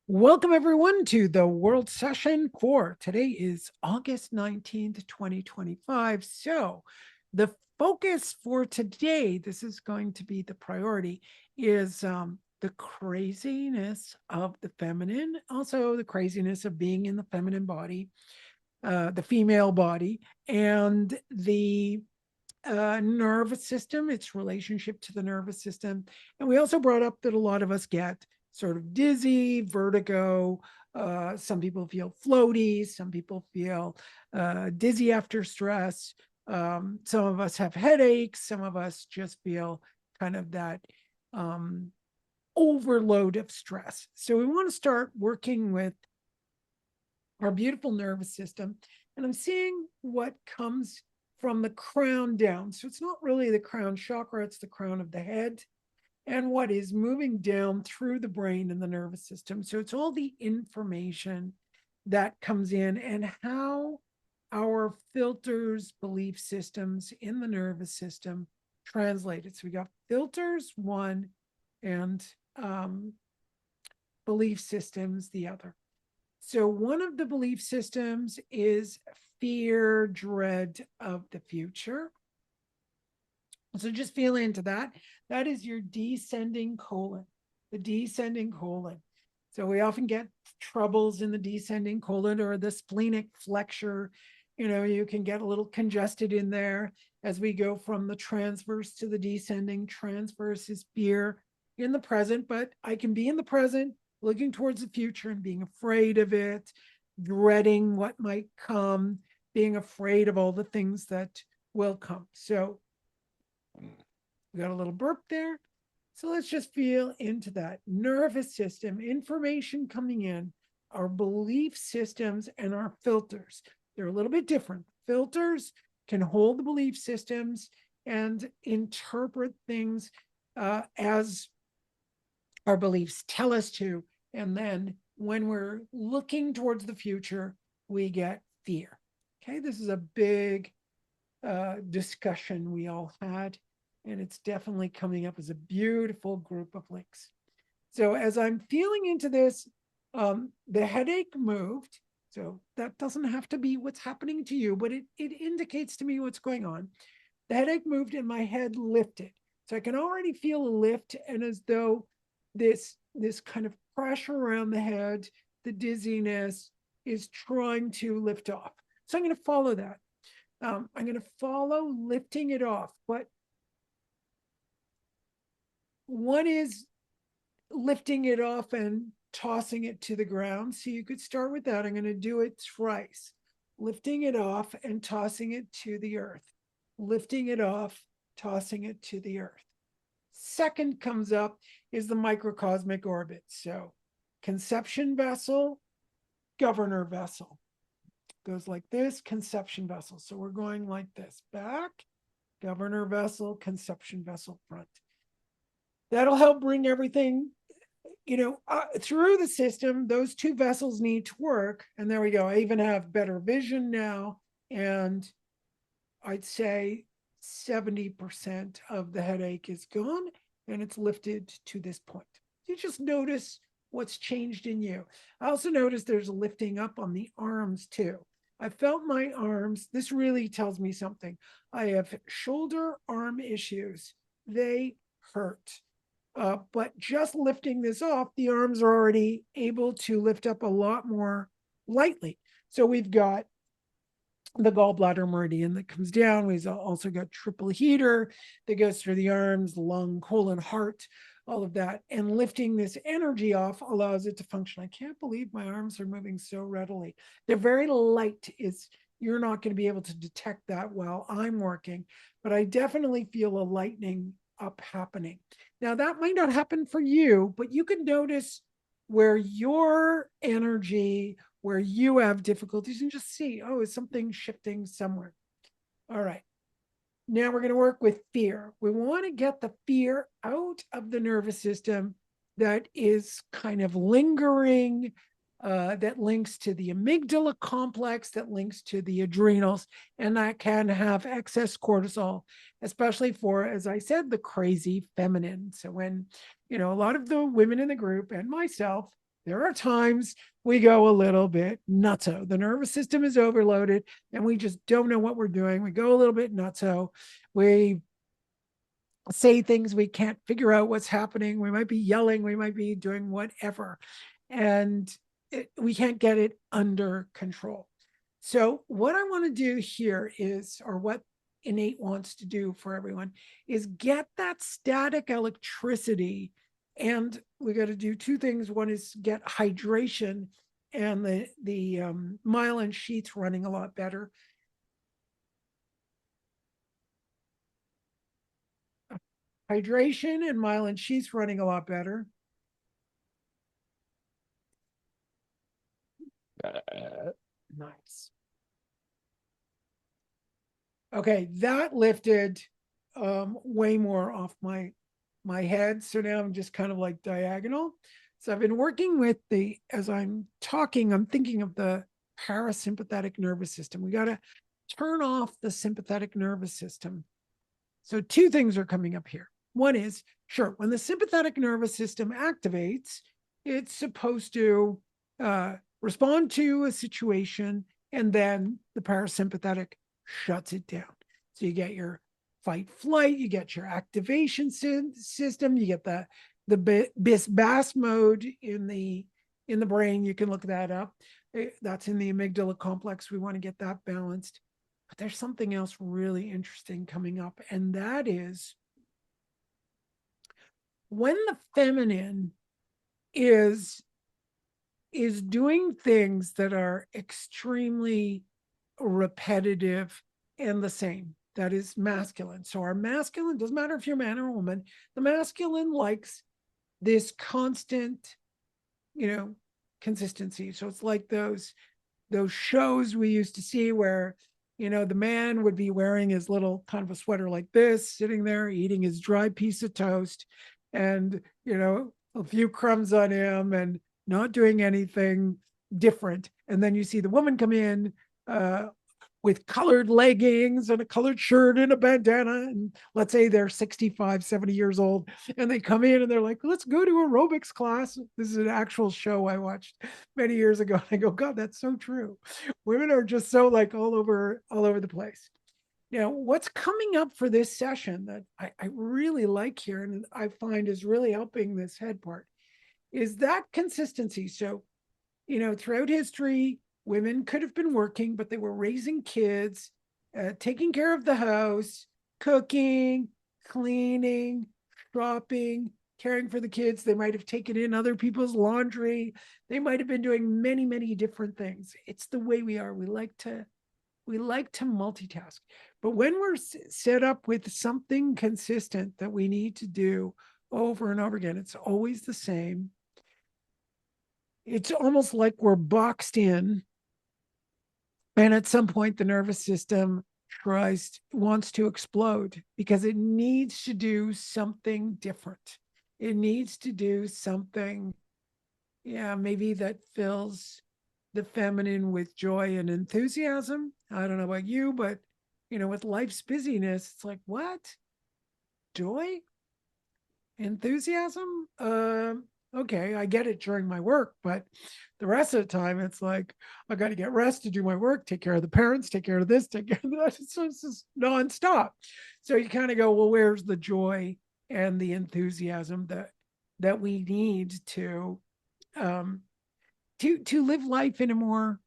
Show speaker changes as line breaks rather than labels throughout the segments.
Welcome, everyone, to the World Session for today is August 19th, 2025. So, the focus for today, this is going to be the priority, is the craziness of the feminine, also the craziness of being in the feminine body, the female body, and the nervous system, its relationship to the nervous system. And we also brought up that a lot of us get sort of dizzy, vertigo. Some people feel floaty. Some people feel dizzy after stress. Some of us have headaches. Some of us just feel kind of that um, overload of stress. So we want to start working with our beautiful nervous system. And I'm seeing what comes from the crown down. So it's not really the crown chakra, it's the crown of the head and what is moving down through the brain and the nervous system. So it's all the information that comes in and how our filters, belief systems in the nervous system translated. So we got filters one and belief systems the other. So, one of the belief systems is fear, dread of the future. So, just feel into that. That is your descending colon, the descending colon. So, we often get troubles in the descending colon or the splenic flexure. You can get a little congested in there as we go from the transverse to the descending. Transverse is fear in the present, but I can be in the present looking towards the future and being afraid of it, dreading what might come, being afraid of all the things that will come. So we got a little burp there. So let's just feel into that nervous system, information coming in, our belief systems, and our filters. They're a little bit different. Filters can hold the belief systems and interpret things as our beliefs tell us to. And then when we're looking towards the future, we get fear. Okay, this is a big discussion we all had, and it's definitely coming up as a beautiful group of links. So as I'm feeling into this, the headache moved. So that doesn't have to be what's happening to you, but it indicates to me what's going on. The headache moved and my head lifted. So I can already feel a lift, and as though this kind of pressure around the head, the dizziness is trying to lift off. So I'm going to follow that. I'm going to follow lifting it off. But one is lifting it off and tossing it to the ground. So you could start with that. I'm going to do it thrice. Lifting it off and tossing it to the earth. Lifting it off, tossing it to the earth. Second comes up is the microcosmic orbit. So conception vessel, governor vessel. Goes like this, conception vessel. So we're going like this, back, governor vessel, conception vessel, front. That'll help bring everything, through the system. Those two vessels need to work. And there we go. I even have better vision now. And I'd say 70% of the headache is gone and it's lifted to this point. You just notice what's changed in you. I also notice there's a lifting up on the arms too. I felt my arms. This really tells me something. I have shoulder arm issues. They hurt. But just lifting this off, the arms are already able to lift up a lot more lightly. So we've got the gallbladder meridian that comes down. We've also got triple heater that goes through the arms, lung, colon, heart, all of that. And lifting this energy off allows it to function. I can't believe my arms are moving so readily. They're very light. You're not going to be able to detect that while I'm working, but I definitely feel a lightening up happening. Now, that might not happen for you, but you can notice where your energy, where you have difficulties, and just see, oh, is something shifting somewhere? All right. Now we're going to work with fear. We want to get the fear out of the nervous system that is kind of lingering, that links to the amygdala complex, that links to the adrenals, and that can have excess cortisol, especially for, as I said, the crazy feminine. So when, a lot of the women in the group and myself There are times we go a little bit nutso. The nervous system is overloaded and we just don't know what we're doing. We go a little bit nutso. We say things we can't figure out what's happening. We might be yelling, we might be doing whatever, and we can't get it under control. So, what I want to do here is, or what Innate wants to do for everyone, is get that static electricity. And we got to do two things. One is get hydration and the myelin sheaths running a lot better. Hydration and myelin sheaths running a lot better. Nice. Okay, that lifted way more off my head. So now I'm just kind of like diagonal. So I've been working with as I'm talking, I'm thinking of the parasympathetic nervous system. We got to turn off the sympathetic nervous system. So two things are coming up here. One is, sure, when the sympathetic nervous system activates, it's supposed to respond to a situation, and then the parasympathetic shuts it down. So you get your fight flight, you get your activation system, you get the bis bas mode in the brain. You can look that up. That's in the amygdala complex. We want to get that balanced. But there's something else really interesting coming up, and that is when the feminine is doing things that are extremely repetitive and the same. That is masculine. So our masculine, doesn't matter if you're a man or a woman, the masculine likes this constant, consistency. So it's like those shows we used to see where, the man would be wearing his little kind of a sweater like this, sitting there eating his dry piece of toast, and a few crumbs on him, and not doing anything different. And then you see the woman come in with colored leggings and a colored shirt and a bandana. And let's say they're 65, 70 years old. And they come in and they're like, let's go to aerobics class. This is an actual show I watched many years ago. And I go, God, that's so true. Women are just so like all over the place. Now, what's coming up for this session that I really like here and I find is really helping this head part is that consistency. So, throughout history, women could have been working, but they were raising kids, taking care of the house, cooking, cleaning, shopping, caring for the kids. They might have taken in other people's laundry. They might have been doing many, many different things. It's the way we are. We like to multitask. But when we're set up with something consistent that we need to do over and over again, it's always the same. It's almost like we're boxed in. And at some point, the nervous system wants to explode because it needs to do something different. It needs to do something, maybe that fills the feminine with joy and enthusiasm. I don't know about you, but with life's busyness, it's like, what? Joy? Enthusiasm? Okay, I get it during my work, but the rest of the time it's like I got to get rest to do my work, take care of the parents, take care of this, take care of that. It's just nonstop. So you kind of go, well, where's the joy and the enthusiasm that we need to live life in a more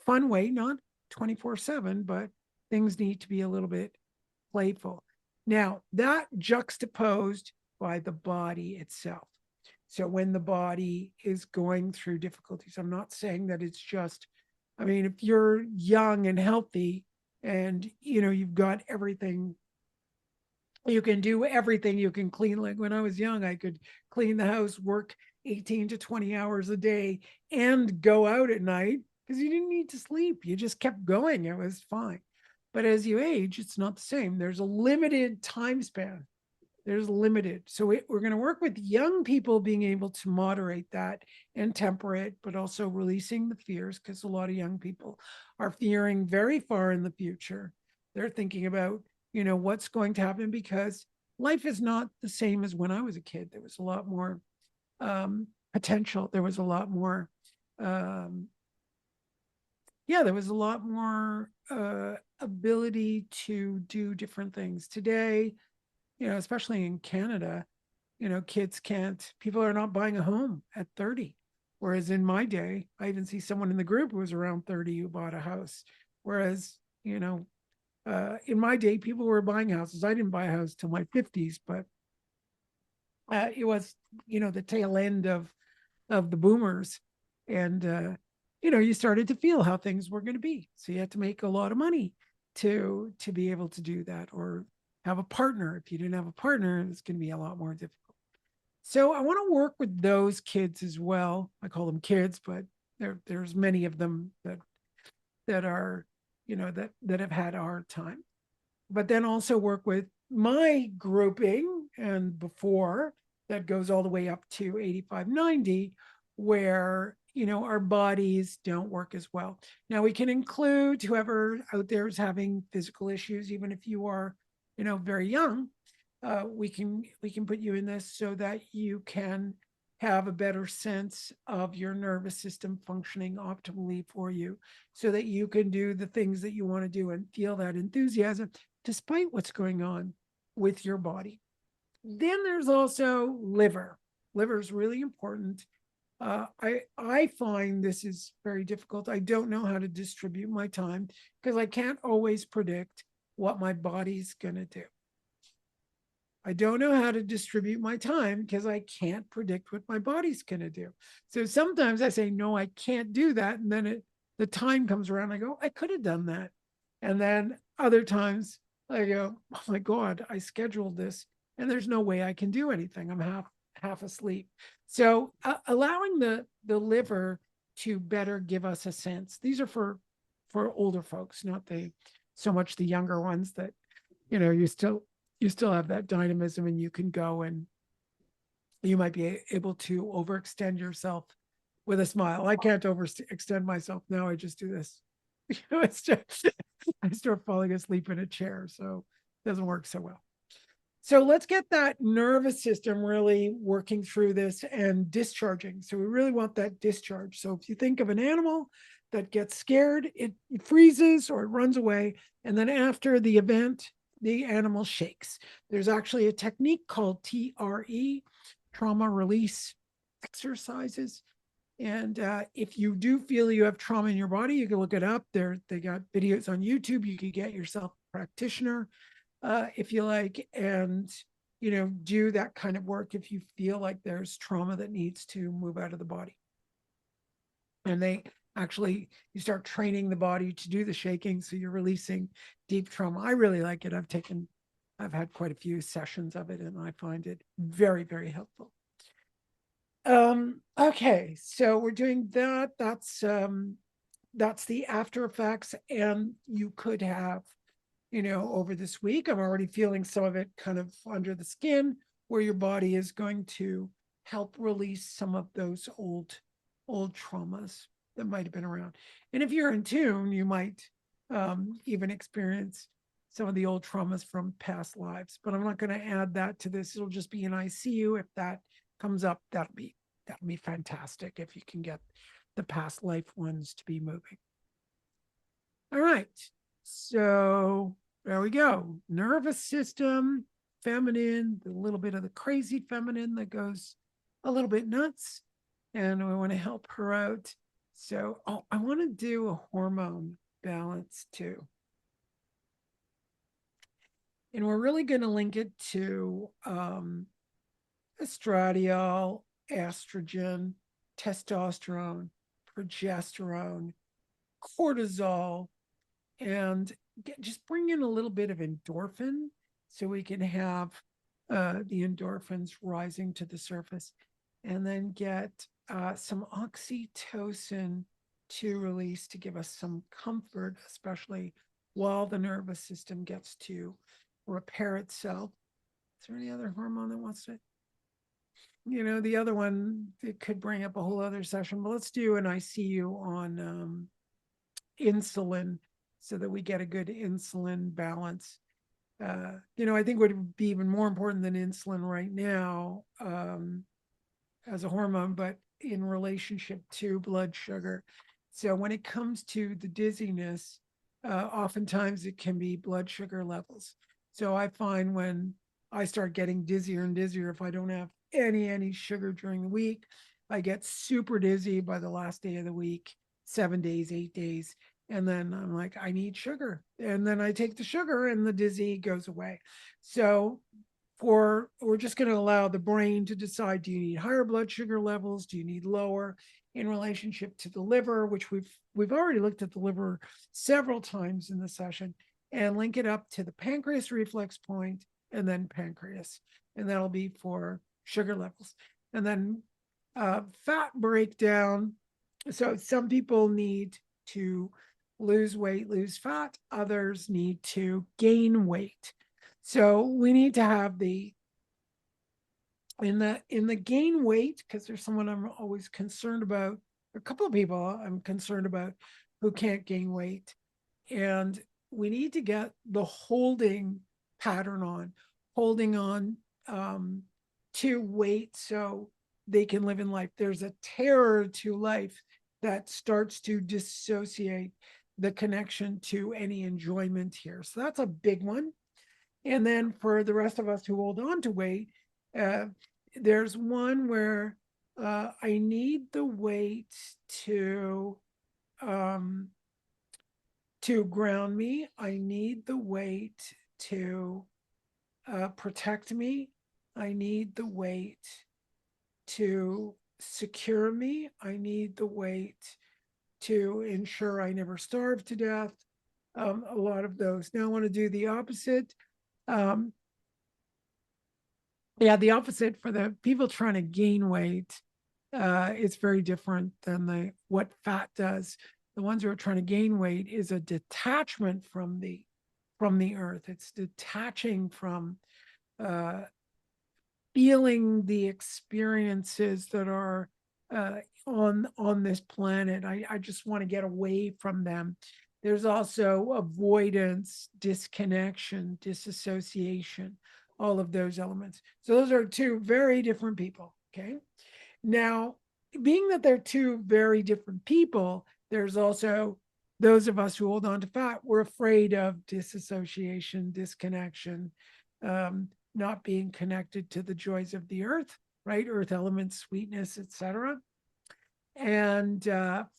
fun way, not 24/7, but things need to be a little bit playful. Now, that juxtaposed by the body itself. So when the body is going through difficulties, I'm not saying that it's just, if you're young and healthy and, you've got everything, you can do everything, you can clean. Like when I was young, I could clean the house, work 18 to 20 hours a day and go out at night because you didn't need to sleep. You just kept going. It was fine. But as you age, it's not the same. There's a limited time span. There's limited. So we're going to work with young people being able to moderate that and temper it, but also releasing the fears because a lot of young people are fearing very far in the future. They're thinking about, what's going to happen because life is not the same as when I was a kid. There was a lot more potential. There was a lot more, yeah, there was a lot more ability to do different things. Today, especially in Canada, kids can't, people are not buying a home at 30. Whereas in my day, I even see someone in the group who was around 30 who bought a house. Whereas, in my day, people were buying houses. I didn't buy a house till my 50s, but it was, the tail end of the boomers. And, you started to feel how things were going to be. So you had to make a lot of money to be able to do that, or have a partner. If you didn't have a partner, it's going to be a lot more difficult. So I want to work with those kids as well. I call them kids, but there's many of them that are, that have had a hard time. But then also work with my grouping and before, that goes all the way up to 85, 90, where, our bodies don't work as well. Now we can include whoever out there is having physical issues, even if you are, very young. We can put you in this so that you can have a better sense of your nervous system functioning optimally for you, so that you can do the things that you want to do and feel that enthusiasm despite what's going on with your body. Then there's also liver. Liver is really important. I find this is very difficult. I don't know how to distribute my time because I can't always predict what my body's going to do. I don't know how to distribute my time because I can't predict what my body's going to do. So sometimes I say, no, I can't do that. And then the time comes around. I go, I could have done that. And then other times I go, oh my God, I scheduled this and there's no way I can do anything. I'm half asleep. So allowing the liver to better give us a sense. These are for older folks, not so much the younger ones that, you still have that dynamism and you can go and you might be able to overextend yourself with a smile. I can't overextend myself now. I just do this. It's just, I start falling asleep in a chair. So it doesn't work so well. So let's get that nervous system really working through this and discharging. So we really want that discharge. So if you think of an animal that gets scared, it freezes or it runs away. And then after the event, the animal shakes. There's actually a technique called TRE, trauma release exercises. And if you do feel you have trauma in your body, you can look it up. They got videos on YouTube. You can get yourself a practitioner if you like, and do that kind of work if you feel like there's trauma that needs to move out of the body. And you start training the body to do the shaking, so you're releasing deep trauma. I really like it. I've had quite a few sessions of it, and I find it very, very helpful. Okay, so we're doing that. That's the after effects, and you could have, over this week, I'm already feeling some of it kind of under the skin, where your body is going to help release some of those old traumas that might have been around. And if you're in tune, you might even experience some of the old traumas from past lives. But I'm not going to add that to this. It'll just be an ICU. If that comes up, that'll be fantastic if you can get the past life ones to be moving. All right. So there we go. Nervous system, feminine, a little bit of the crazy feminine that goes a little bit nuts. And we want to help her out. So, I want to do a hormone balance too. And we're really going to link it to estradiol, estrogen, testosterone, progesterone, cortisol, and just bring in a little bit of endorphin so we can have the endorphins rising to the surface, and then get some oxytocin to release to give us some comfort, especially while the nervous system gets to repair itself. Is there any other hormone that wants to? The other one, it could bring up a whole other session, but let's do an ICU on insulin so that we get a good insulin balance. I think what would be even more important than insulin right now as a hormone, but in relationship to blood sugar. So when it comes to the dizziness, oftentimes it can be blood sugar levels. So I find when I start getting dizzier and dizzier, if I don't have any sugar during the week, I get super dizzy by the last day of the week, 7 days, 8 days. And then I'm like, I need sugar. And then I take the sugar and the dizzy goes away. So we're just going to allow the brain to decide, do you need higher blood sugar levels, do you need lower, in relationship to the liver, which we've already looked at the liver several times in the session, and link it up to the pancreas reflex point and then pancreas, and that'll be for sugar levels. And then fat breakdown. So some people need to lose weight, lose fat, others need to gain weight. So we need to have the in the gain weight, because there's someone I'm always concerned about, a couple of people I'm concerned about who can't gain weight. And we need to get the holding pattern on, holding on to weight so they can live in life. There's a terror to life that starts to dissociate the connection to any enjoyment here. So that's a big one. And then for the rest of us who hold on to weight, uh, there's one where I need the weight um, to ground me. I need the weight to protect me. I need the weight to secure me. I need the weight to ensure I never starve to death. A lot of those. Now I want to do the opposite. Um, yeah, the opposite for the people trying to gain weight. It's very different than the what fat does. The ones who are trying to gain weight is a detachment from the earth. It's detaching from uh, feeling the experiences that are on this planet. I just want to get away from them. There's also avoidance, disconnection, disassociation, all of those elements. So those are two very different people. Okay. Now, being that they're two very different people, there's also those of us who hold on to fat, we're afraid of disassociation, disconnection, not being connected to the joys of the earth, right? Earth elements, sweetness, etc. And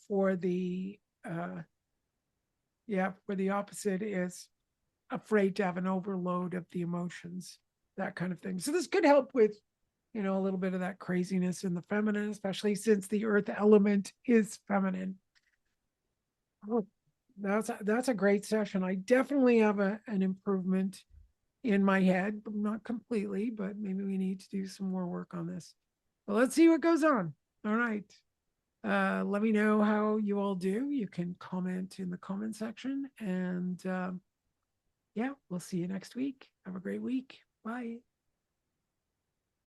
for the opposite is afraid to have an overload of the emotions, that kind of thing. So this could help with, a little bit of that craziness in the feminine, especially since the earth element is feminine. Oh, that's a great session. I definitely have an improvement in my head, but not completely, but maybe we need to do some more work on this. But let's see what goes on. All right. Let me know how you all do. You can comment in the comment section. And yeah, we'll see you next week. Have a great week. Bye.